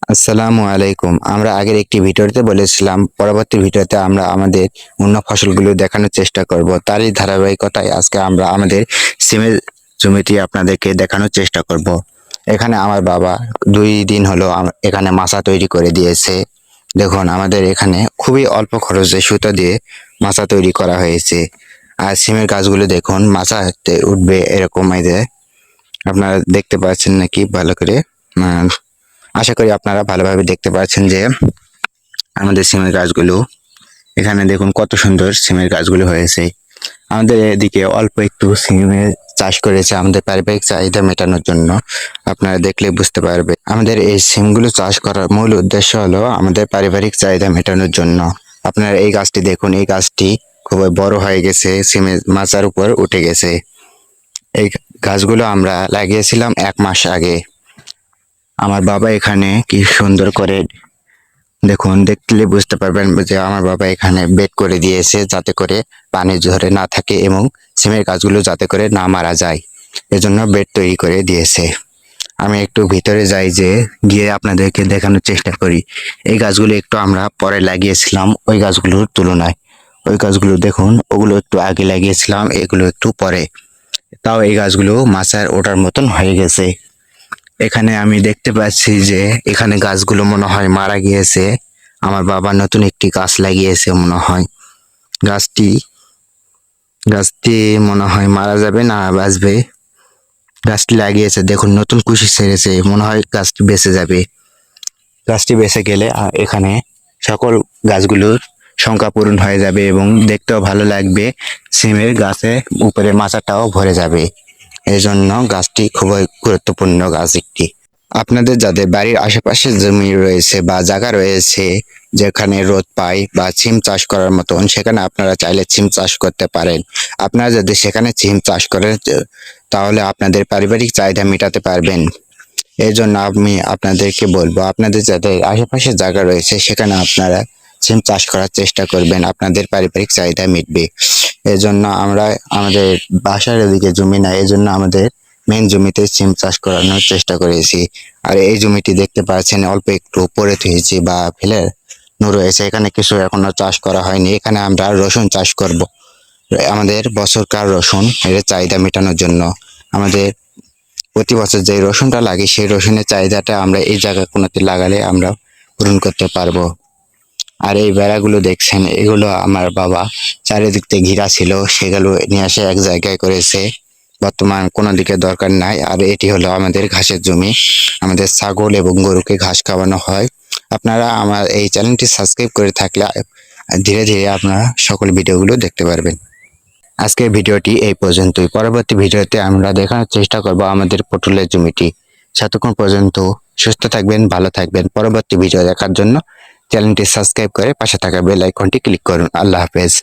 আসসালামু আলাইকুম। আমরা আগের একটি ভিডিওতে বলেছিলাম পরবর্তী ভিডিওতে আমরা আমাদের অন্য ফসলগুলো দেখানোর চেষ্টা করব। তারই ধারাবাহিকতায় আজকে আমরা আমাদের সিমের জমিটি আপনাদেরকে দেখানোর চেষ্টা করব। এখানে আমার বাবা 2 দিন হলো এখানে মাচা তৈরি করে দিয়েছে। দেখুন আমাদের এখানে খুবই অল্প খরচে সুতা দিয়ে মাচা তৈরি করা হয়েছে। আর সিমের গাছগুলো দেখুন মাচাতে উঠবে এরকম এই যে আপনারা দেখতে পাচ্ছেন নাকি ভালো করে? আশা করি আপনারা ভালোভাবে দেখতে পাচ্ছেন যে আমাদের সিমের গাছগুলো এখানে দেখুন কত সুন্দর সিমের গাছগুলো হয়েছে। আমাদের এদিকে অল্প একটু সিমের চাষ করেছে আমাদের পারিবারিক চাহিদা মেটানোর জন্য। আপনারা দেখলে বুঝতে পারবে আমাদের এই সিমগুলো চাষ করার মূল উদ্দেশ্য হলো আমাদের পারিবারিক চাহিদা মেটানোর জন্য। আপনারা এই গাছটি দেখুন, এই গাছটি খুবই বড় হয়ে গেছে, সিমের মাচার উপর উঠে গেছে। এই গাছগুলো আমরা লাগিয়েছিলাম 1 মাস আগে। আমার বাবা এখানে কি সুন্দর করে দেখুন, দেখলে বুঝতে পারবেন যে আমার বাবা এখানে বেড করে দিয়েছে যাতে করে পানি ঝরে না থাকে এবং সিমের গাছগুলো যাতে করে না মারা যায়, এজন্য বেড তৈরি করে দিয়েছে। আমি একটু ভিতরে যাই, যে গিয়ে আপনাদেরকে দেখানোর চেষ্টা করি। এই গাছগুলো একটু আমরা পরে লাগিয়েছিলাম ওই গাছগুলোর তুলনায়। ওই গাছগুলো দেখুন, ওগুলো একটু আগে লাগিয়েছিলাম, এগুলো একটু পরে। তাও এই গাছগুলো মাচার ওঠার মতন হয়ে গেছে। এখানে আমি দেখতে পাচ্ছি যে এখানে গাছগুলো মনে হয় মারা গিয়েছে। আমার বাবা নতুন একটি গাছ লাগিয়েছে মনে হয়। গাছটি গাছটি মনে হয় মারা যাবে না বাঁচবে। গাছটি লাগিয়েছে দেখুন, নতুন কুশি ছেড়েছে, মনে হয় গাছটি বেঁচে যাবে। গাছটি বেঁচে গেলে এখানে সকল গাছগুলোর সংখ্যা পূরণ হয়ে যাবে এবং দেখতেও ভালো লাগবে। সিমের গাছে উপরে মাচাটাও ভরে যাবে। এই জন্য গাছটি খুবই গুরুত্বপূর্ণ গাছ একটি। আপনাদের যাদের বাড়ির আশেপাশে জমি রয়েছে বা জায়গা রয়েছে যেখানে রোদ পায় বা সিম চাষ করার মতন, সেখানে আপনারা চাইলে সিম চাষ করতে পারেন। আপনারা যদি সেখানে সিম চাষ করেন তাহলে আপনাদের পারিবারিক চাহিদা মেটাতে পারবেন। এই জন্য আমি আপনাদেরকে বলবো, আপনাদের যাদের আশেপাশে জায়গা রয়েছে সেখানে আপনারা সিম চাষ করার চেষ্টা করবেন, আপনাদের পারিবারিক চাহিদা মিটবে। এজন্য আমরা আমাদের বাসার এদিকে জমি নাই, এজন্য আমাদের মেন জমিতে সিম চাষ করানোর চেষ্টা করেছি। আর এই জমিটি দেখতে পাচ্ছেন অল্প একটু পড়ে থুয়েছি বা ফেলে রয়েছে, এখানে কিছু এখনো চাষ করা হয়নি। এখানে আমরা রসুন চাষ করব, আমাদের বছরকার রসুন এর চাহিদা মেটানোর জন্য। আমাদের প্রতি বছর যে রসুনটা লাগে সেই রসুনের চাহিদাটা আমরা এই জায়গা কোনোতে লাগালে আমরা পূরণ করতে পারবো। আর এই বেড়াগুলো দেখছেন, এগুলো আমার বাবা চারিদিক থেকে ঘিরা ছিল, সেগুলো নিয়ে এসে এক জায়গায় করেছে। বর্তমান কোনো দিকে দরকার নাই। আর এটি হলো আমাদের ঘাসের জমি, আমাদের ছাগল এবং গরুকে ঘাস খাওয়ানো হয়। আপনারা আমার এই চ্যানেলটি সাবস্ক্রাইব করে থাকলে ধীরে ধীরে আপনারা সকল ভিডিওগুলো দেখতে পারবেন। আজকের ভিডিওটি এই পর্যন্তই। পরবর্তী ভিডিওতে আমরা দেখানোর চেষ্টা করব আমাদের পটলের জমিটি। ততক্ষণ পর্যন্ত সুস্থ থাকবেন, ভালো থাকবেন। পরবর্তী ভিডিও দেখার জন্য চ্যানেলটি সাবস্ক্রাইব করে পাশে থাকা বেল আইকনটি ক্লিক করুন। আল্লাহ হাফেজ।